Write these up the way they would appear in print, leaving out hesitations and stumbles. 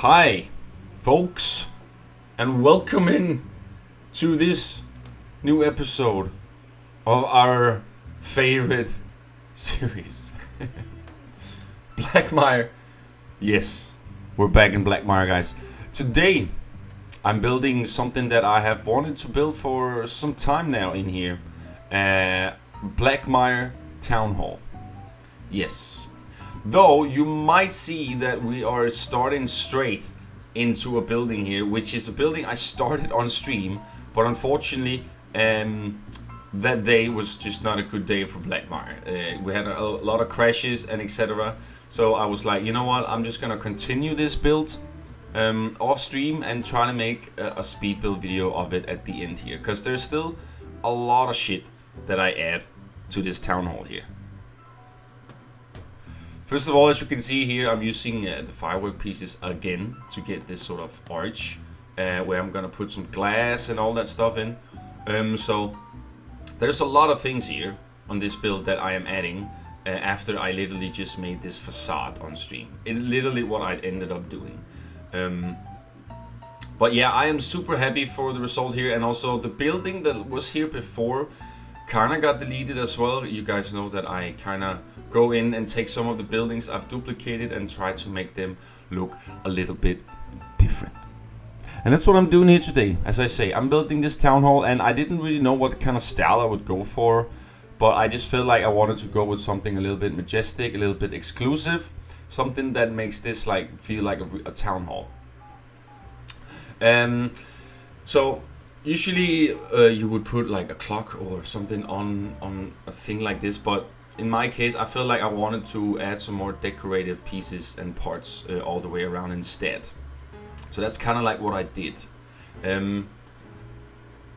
Hi, folks, and welcome in to this new episode of our favorite series, Blackmire. Yes, we're back in Blackmire, guys. Today, I'm building something that I have wanted to build for some time now in here, Blackmire Town Hall. Yes. Though you might see that we are starting straight into a building here, which is a building I started on stream, but unfortunately that day was just not a good day for Blackmire. We had a lot of crashes and etc. So I was like, you know what, I'm just gonna continue this build off stream and try to make a speed build video of it at the end here, because there's still a lot of shit that I add to this town hall here. First of all, as you can see here, I'm using the firework pieces again to get this sort of arch where I'm gonna put some glass and all that stuff in. So there's a lot of things here on this build that I am adding after I literally just made this facade on stream. It's literally what I ended up doing. But yeah, I am super happy for the result here, and also the building that was here before kinda got deleted as well. You guys know that I kinda go in and take some of the buildings I've duplicated and try to make them look a little bit different. And that's what I'm doing here today. As I say, I'm building this town hall, and I didn't really know what kind of style I would go for, but I just felt like I wanted to go with something a little bit majestic, a little bit exclusive, something that makes this like feel like a town hall. So usually you would put like a clock or something on a thing like this, but in my case I feel like I wanted to add some more decorative pieces and parts all the way around instead. So that's kind of like what I did.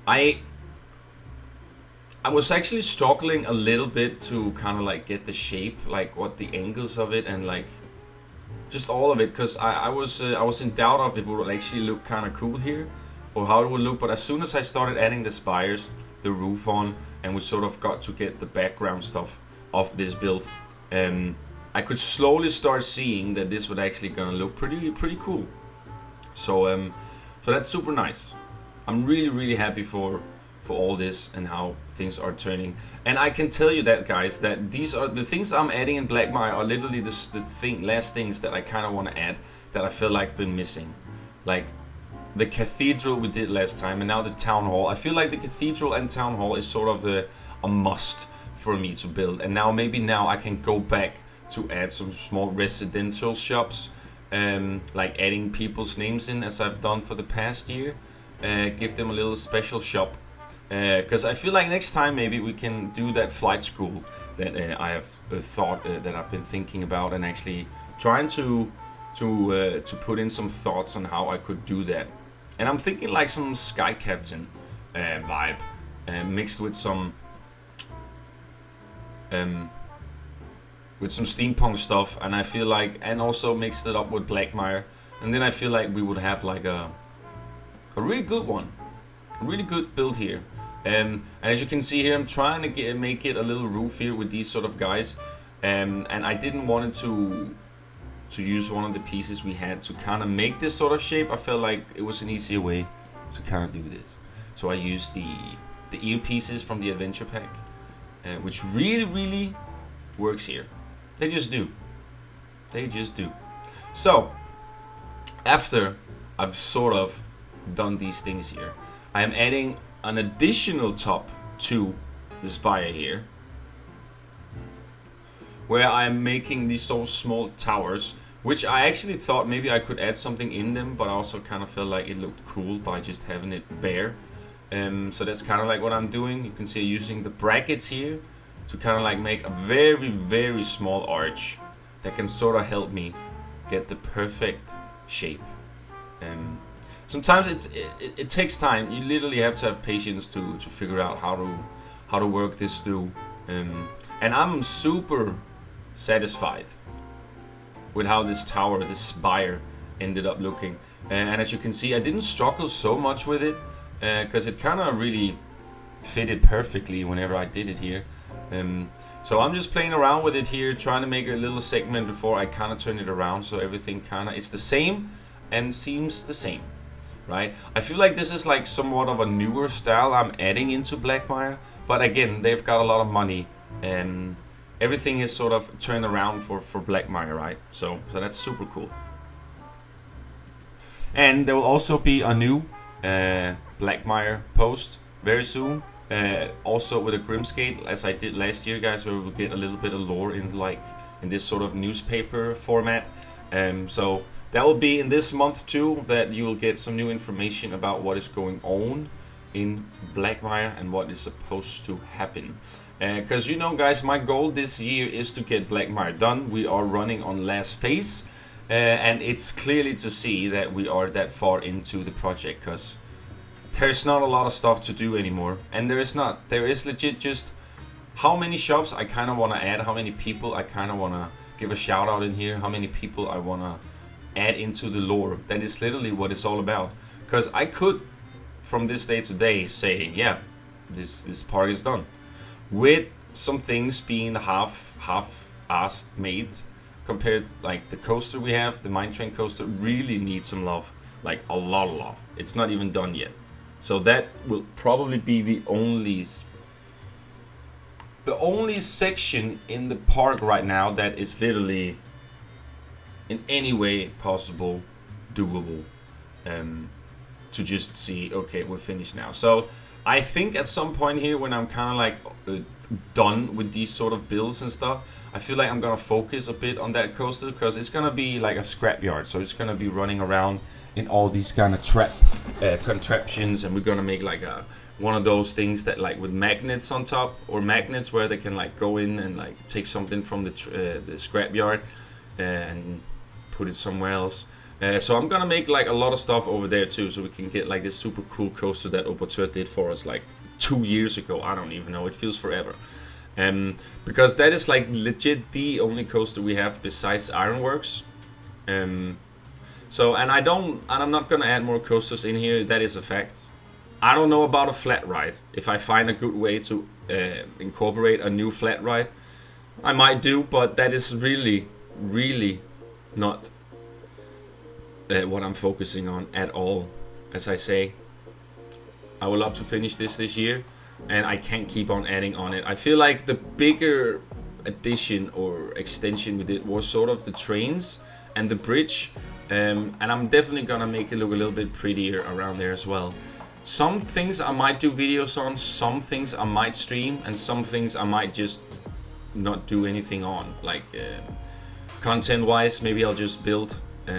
I was actually struggling a little bit to kind of like get the shape, like what the angles of it and like just all of it, because I was in doubt of if it would actually look kind of cool here or how it would look. But as soon as I started adding the spires, the roof on, and we sort of got to get the background stuff of this build, I could slowly start seeing that this would actually gonna look pretty cool. So so that's super nice. I'm really happy for all this and how things are turning. And I can tell you that, guys, that these are the things I'm adding in Blackmire are literally the last things that I kind of want to add that I feel like I've been missing. Like the cathedral we did last time, and now the town hall. I feel like the cathedral and town hall is sort of a must for me to build. And now maybe now I can go back to add some small residential shops, like adding people's names in as I've done for the past year. Give them a little special shop. Because I feel like next time maybe we can do that flight school that I have thought that I've been thinking about, and actually trying to put in some thoughts on how I could do that. And I'm thinking like some Sky Captain vibe mixed with some steampunk stuff, and I feel like, and also mixed it up with Blackmire, and then I feel like we would have like a really good one, a really good build here. And as you can see here, I'm trying to make it a little roof here with these sort of guys, and I didn't want it to use one of the pieces we had to kind of make this sort of shape. I felt like it was an easier way to kind of do this, so I used the earpieces from the adventure pack, which really works here. They just do. So after I've sort of done these things here, I am adding an additional top to the spire here, where I'm making these so small towers, which I actually thought maybe I could add something in them, but I also kind of felt like it looked cool by just having it bare. So that's kind of like what I'm doing. You can see using the brackets here to kind of like make a very small arch that can sort of help me get the perfect shape. Sometimes it takes time. You literally have to have patience to figure out how to work this through. And I'm super satisfied with how this tower, this spire, ended up looking. And as you can see, I didn't struggle so much with it because it kind of really fitted perfectly whenever I did it here. So I'm just playing around with it here, trying to make a little segment before I kind of turn it around, so everything kind of is the same and seems the same, right? I feel like this is like somewhat of a newer style I'm adding into Blackmire, but again, they've got a lot of money and everything is sort of turned around for Blackmire, right? So that's super cool. And there will also be a new Blackmire post very soon, also with a Grimskate, as I did last year, guys, where we'll get a little bit of lore in this sort of newspaper format. So that will be in this month too, that you will get some new information about what is going on in Blackmire and what is supposed to happen. Because you know, guys, my goal this year is to get Blackmire done. We are running on last phase, and it's clearly to see that we are that far into the project, because there's not a lot of stuff to do anymore. And there is legit just how many shops I kind of want to add, how many people I kind of want to give a shout out in here, how many people I want to add into the lore. That is literally what it's all about. Because I could, from this day to day, say, yeah, this part is done, with some things being half-assed made, compared, like the coaster we have, the Mine Train coaster, really needs some love, like a lot of love. It's not even done yet. So that will probably be the only section in the park right now that is literally in any way possible doable, to just see, okay, we're finished now. So I think at some point here, when I'm kind of like done with these sort of builds and stuff, I feel like I'm gonna focus a bit on that coaster, because it's gonna be like a scrapyard. So it's gonna be running around in all these kind of contraptions, and we're gonna make like one of those things that, like, with magnets on top, or magnets where they can like go in and like take something from the scrapyard and put it somewhere else. So I'm gonna make like a lot of stuff over there too, so we can get like this super cool coaster that Oberteur did for us like 2 years ago. I don't even know, it feels forever. Because that is like legit the only coaster we have besides Ironworks. So, and I'm not gonna add more coasters in here, that is a fact. I don't know about a flat ride. If I find a good way to incorporate a new flat ride, I might do, but that is really, really not what I'm focusing on at all. As I say, I would love to finish this year, and I can't keep on adding on it. I feel like the bigger addition or extension we did was sort of the trains and the bridge, and I'm definitely gonna make it look a little bit prettier around there as well. Some things I might do videos on, some things I might stream, and some things I might just not do anything on. Like content wise, maybe I'll just build,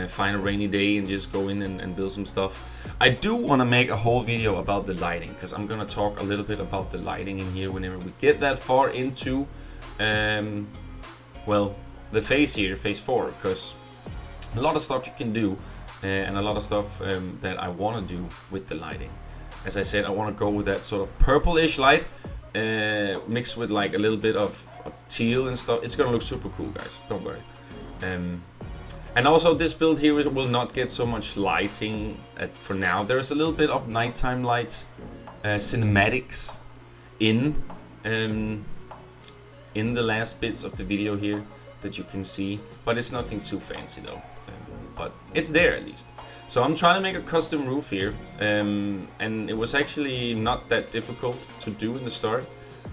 find a rainy day and just go in and build some stuff. I do want to make a whole video about the lighting, because I'm gonna talk a little bit about the lighting in here whenever we get that far into well, the phase here, phase 4, because a lot of stuff you can do, and a lot of stuff that I want to do with the lighting. As I said, I want to go with that sort of purplish light, mixed with like a little bit of teal and stuff. It's gonna look super cool, guys, don't worry. And also this build here will not get so much lighting for now. There's a little bit of nighttime light cinematics in the last bits of the video here that you can see, but it's nothing too fancy though. But it's there at least. So I'm trying to make a custom roof here, and it was actually not that difficult to do in the start.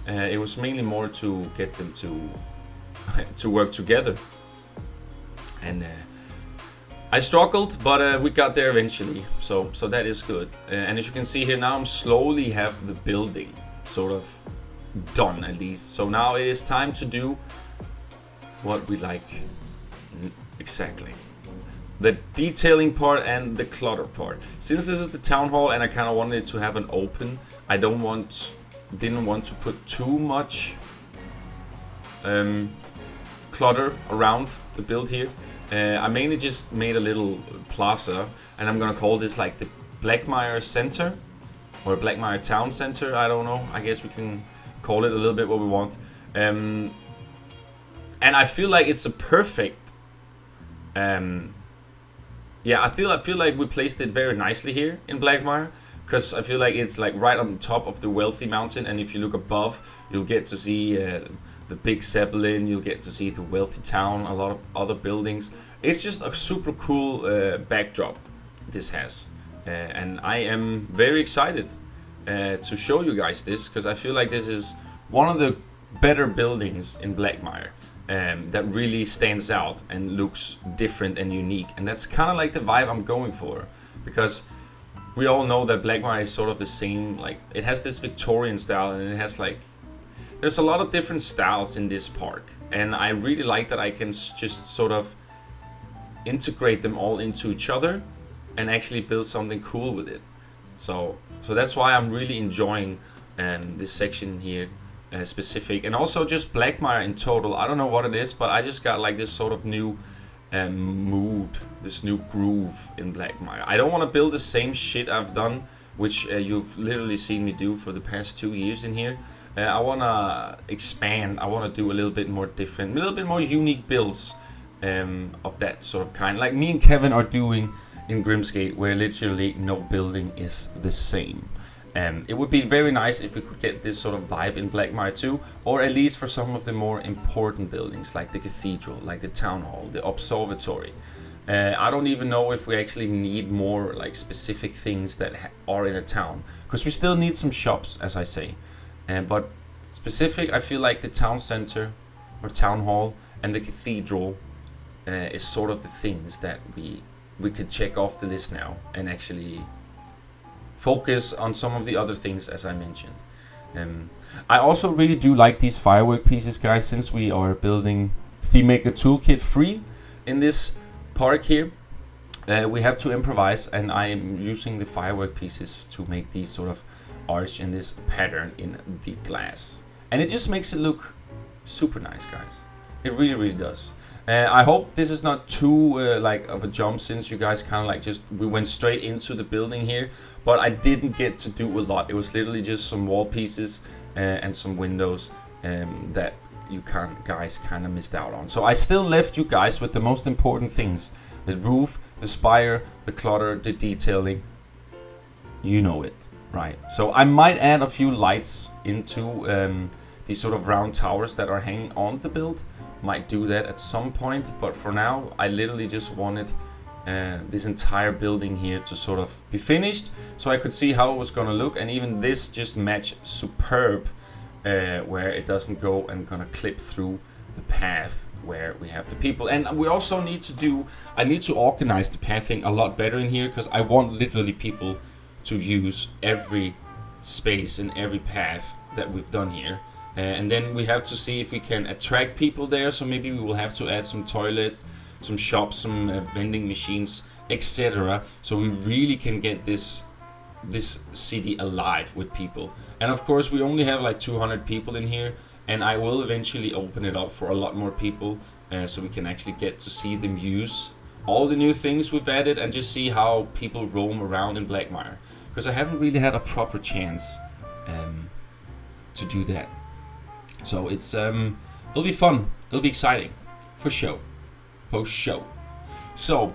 It was mainly more to get them to work together, and I struggled, but we got there eventually. So that is good. And as you can see here now, I'm slowly have the building sort of done at least. So now it is time to do what we like exactly. The detailing part and the clutter part. Since this is the town hall and I kind of wanted it to have an open, I didn't want to put too much clutter around the build here. I mainly just made a little plaza, and I'm gonna call this like the Blackmire Center or Blackmire Town Center. I don't know. I guess we can call it a little bit what we want. And I feel like it's a perfect. Yeah, I feel like we placed it very nicely here in Blackmire. because I feel like it's like right on top of the wealthy mountain, and if you look above, you'll get to see the big Zeppelin, you'll get to see the wealthy town, a lot of other buildings. It's just a super cool backdrop this has, and I am very excited to show you guys this, because I feel like this is one of the better buildings in Blackmire that really stands out and looks different and unique, and that's kind of like the vibe I'm going for, because we all know that Blackmire is sort of the same, like it has this Victorian style, and it has like, there's a lot of different styles in this park, and I really like that I can just sort of integrate them all into each other and actually build something cool with it. So that's why I'm really enjoying this section here specific, and also just Blackmire in total. I don't know what it is, but I just got like this sort of new mood, this new groove in Blackmire. I don't want to build the same shit I've done, which you've literally seen me do for the past 2 years in here. I want to expand. I want to do a little bit more different, a little bit more unique builds of that sort of kind, like me and Kevin are doing in Grimsgate, where literally no building is the same. It would be very nice if we could get this sort of vibe in Blackmire too, or at least for some of the more important buildings, like the cathedral, like the town hall, the observatory. I don't even know if we actually need more like specific things that are in a town, because we still need some shops, as I say. But specific, I feel like the town center or town hall and the cathedral is sort of the things that we could check off the list now and actually focus on some of the other things, as I mentioned. I also really do like these firework pieces, guys, since we are building Theme Maker Toolkit free in this park here. We have to improvise, and I am using the firework pieces to make these sort of arch in this pattern in the glass, and it just makes it look super nice, guys. It really, really does. I hope this is not too like of a jump, since you guys kind of like we went straight into the building here, but I didn't get to do a lot. It was literally just some wall pieces and some windows that you guys kind of missed out on. So I still left you guys with the most important things: the roof, the spire, the clutter, the detailing. You know it, right? So I might add a few lights into these sort of round towers that are hanging on the build. Might do that at some point, but for now I literally just wanted this entire building here to sort of be finished, so I could see how it was gonna look, and even this just matched superb, where it doesn't go and gonna clip through the path where we have the people. And we also need to I need to organize the pathing a lot better in here, because I want literally people to use every space and every path that we've done here. And then we have to see if we can attract people there, so maybe we will have to add some toilets, some shops, some vending machines, etc. So we really can get this city alive with people. And of course we only have like 200 people in here, and I will eventually open it up for a lot more people, so we can actually get to see them use all the new things we've added, and just see how people roam around in Blackmire, because I haven't really had a proper chance to do that. So it's it'll be fun, it'll be exciting, for sure. So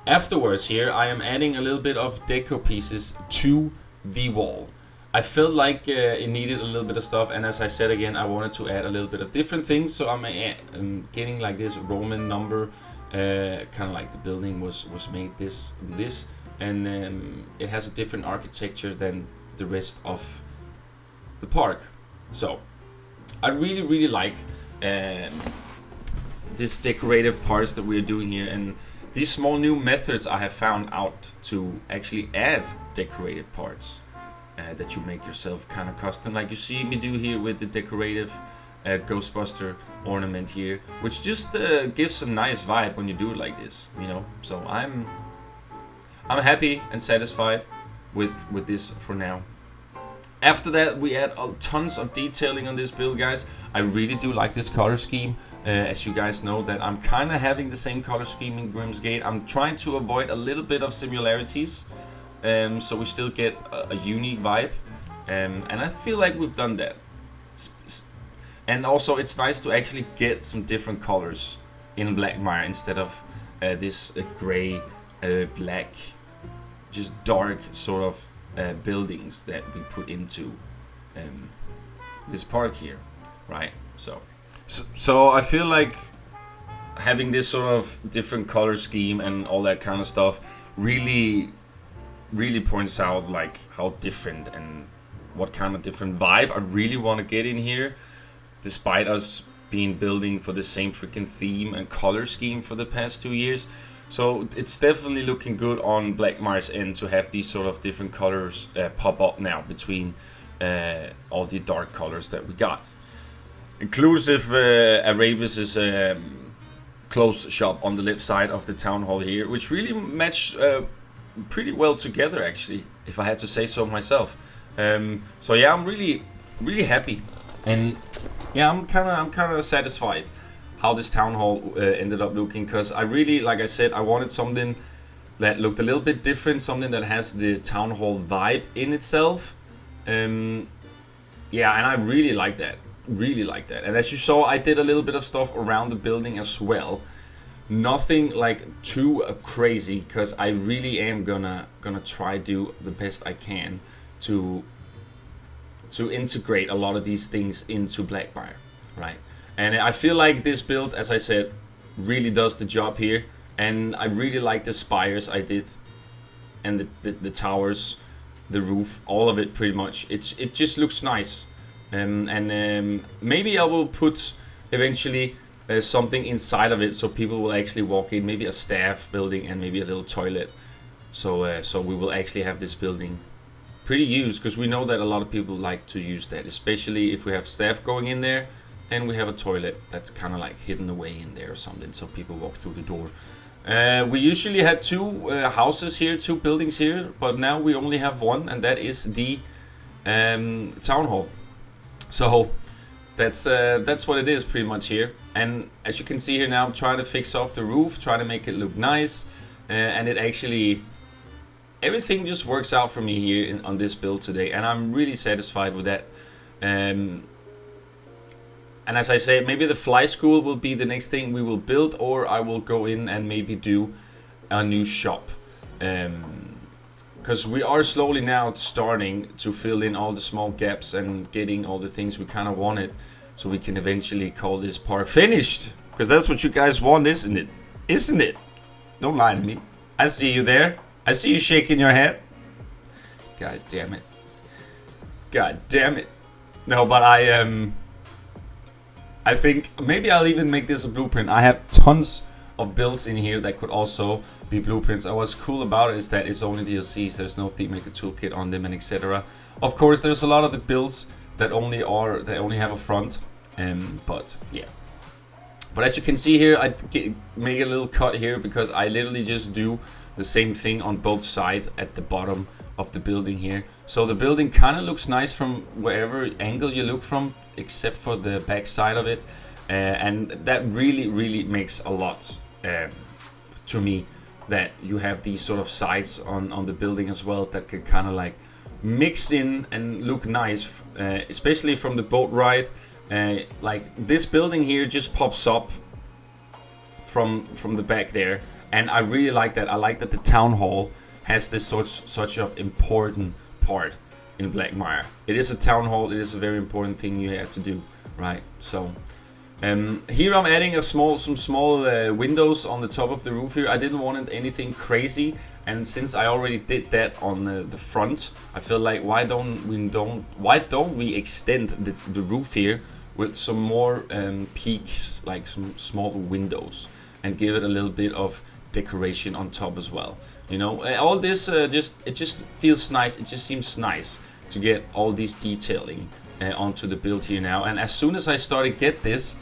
afterwards here, I am adding a little bit of deco pieces to the wall. I felt like it needed a little bit of stuff, and as I said again, I wanted to add a little bit of different things. So I'm getting like this Roman number, kind of like the building was made this, and it has a different architecture than the rest of the park. So I really, really like this decorative parts that we're doing here, and these small new methods I have found out to actually add decorative parts that you make yourself kind of custom, like you see me do here with the decorative Ghostbuster ornament here, which just gives a nice vibe when you do it like this, you know. So I'm happy and satisfied with this for now. After that, we add tons of detailing on this build, guys. I really do like this color scheme. As you guys know, that I'm kind of having the same color scheme in Grimsgate. I'm trying to avoid a little bit of similarities, so we still get a unique vibe. And I feel like we've done that. And also, it's nice to actually get some different colors in Blackmire instead of this gray, black, just dark sort of buildings that we put into this park here, right? So I feel like having this sort of different color scheme and all that kind of stuff really points out like how different and what kind of different vibe I really want to get in here, despite us being building for the same freaking theme and color scheme for the past 2 years. So it's definitely looking good on Blackmire's end to have these sort of different colors pop up now between all the dark colors that we got. Inclusive Arabis' clothes shop on the left side of the town hall here, which really match pretty well together, actually, if I had to say so myself. So yeah, I'm really happy, and yeah, I'm kind of satisfied how this town hall ended up looking, because I really, like I said, I wanted something that looked a little bit different, something that has the town hall vibe in itself. Yeah, and I really like that. And as you saw, I did a little bit of stuff around the building as well. Nothing like too crazy, because I really am gonna try do the best I can to integrate a lot of these things into Blackmire, right? And I feel like this build, as I said, really does the job here. And I really like the spires I did, and the towers, the roof, all of it pretty much. It just looks nice. Maybe I will put eventually something inside of it, so people will actually walk in, maybe a staff building and maybe a little toilet. So we will actually have this building pretty used, because we know that a lot of people like to use that, especially if we have staff going in there and we have a toilet that's kind of like hidden away in there or something, so people walk through the door. We usually had two houses here, two buildings here, but now we only have one, and that is the town hall. So that's what it is pretty much here. And as you can see here now, I'm trying to fix off the roof, trying to make it look nice, and it actually, everything just works out for me here on this build today, and I'm really satisfied with that. And as I say, maybe the fly school will be the next thing we will build, or I will go in and maybe do a new shop. Because we are slowly now starting to fill in all the small gaps and getting all the things we kind of wanted, so we can eventually call this part finished. Because that's what you guys want, isn't it? Isn't it? Don't lie to me. I see you there. I see you shaking your head. God damn it. God damn it. No, but I think maybe I'll even make this a blueprint. I have tons of builds in here that could also be blueprints. And what's cool about it is that it's only DLCs. There's no theme maker toolkit on them and etc. Of course, there's a lot of the builds that only have a front. But yeah. But as you can see here, I make a little cut here because I literally just do the same thing on both sides at the bottom of the building here. So the building kind of looks nice from wherever angle you look from, except for the back side of it. And that really makes a lot to me, that you have these sort of sides on the building as well that can kind of like mix in and look nice, especially from the boat ride. Like this building here just pops up from the back there, and I really like that. I like that the town hall has this such of important part in Blackmire. It is a town hall. It is a very important thing you have to do, right? So here I'm adding some small windows on the top of the roof here. I didn't want anything crazy, and since I already did that on the front, I feel like why don't we extend the roof here with some more peaks, like some small windows, and give it a little bit of decoration on top as well. You know, all this it just feels nice. It just seems nice to get all this detailing onto the build here now. And as soon as I start to get this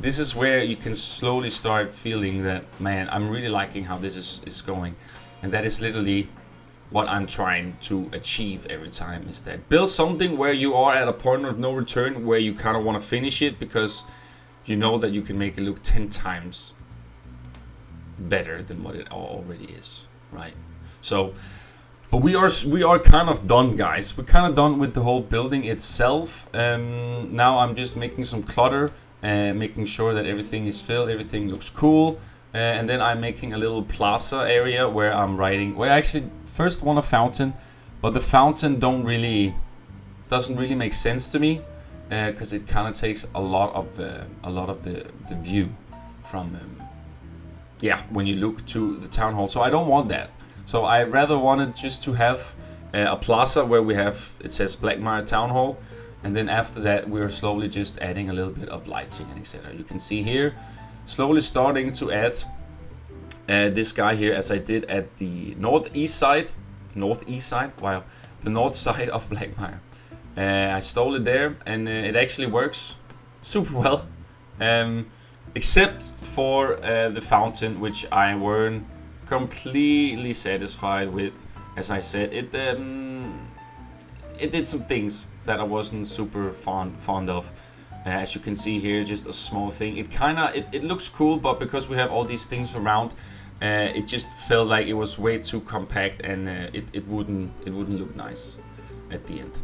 is where you can slowly start feeling that, man, I'm really liking how this is going. And that is literally what I'm trying to achieve every time, is that build something where you are at a point of no return, where you kind of want to finish it because you know that you can make it look 10 times better than what it already is, right? So, but we are kind of done, guys. We're kind of done with the whole building itself. Now I'm just making some clutter, making sure that everything is filled, everything looks cool. And then I'm making a little plaza area where I'm writing, where I actually first want a fountain, but the fountain doesn't really make sense to me, because it kind of takes a lot of the view from when you look to the town hall. So I don't want that. So I rather wanted just to have a plaza where we have, it says Blackmire Town Hall, and then after that we're slowly just adding a little bit of lighting and etc. You can see here, slowly starting to add this guy here, as I did at the northeast side, wow, the north side of Blackmire. I stole it there, and it actually works super well, except for the fountain, which I weren't completely satisfied with. As I said, it did some things that I wasn't super fond of. As you can see here, just a small thing. It looks cool, but because we have all these things around, it just felt like it was way too compact, and it wouldn't look nice at the end.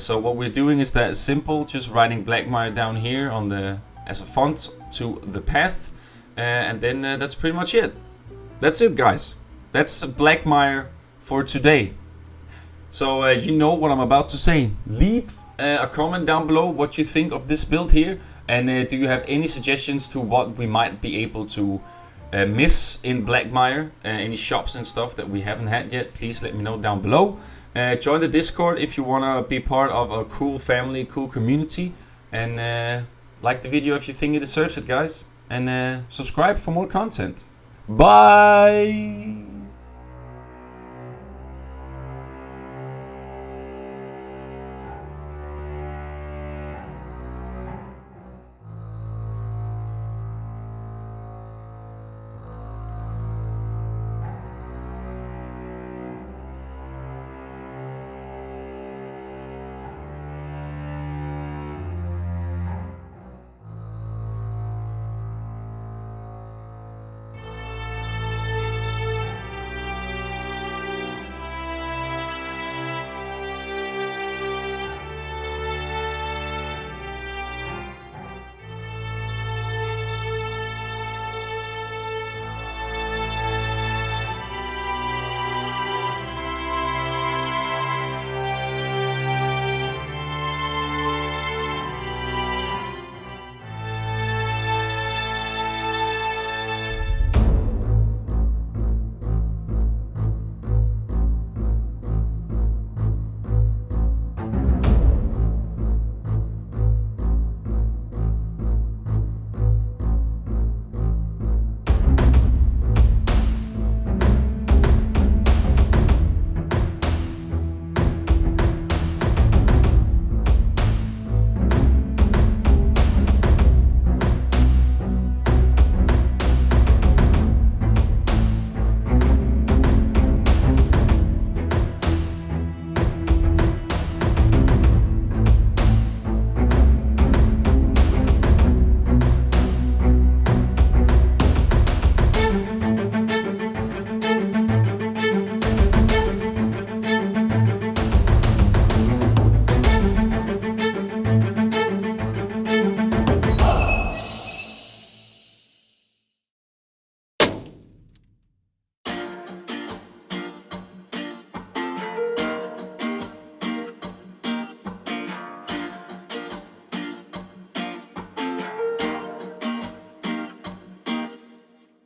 So what we're doing is that simple, just writing Blackmire down here on as a font to the path, and then that's pretty much it. That's it, guys. That's Blackmire for today. So you know what I'm about to say. Leave a comment down below what you think of this build here, and do you have any suggestions to what we might be able to miss in Blackmire, any shops and stuff that we haven't had yet. Please let me know down below. Join the Discord if you want to be part of a cool family, cool community, and like the video if you think it deserves it, guys, and subscribe for more content. Bye!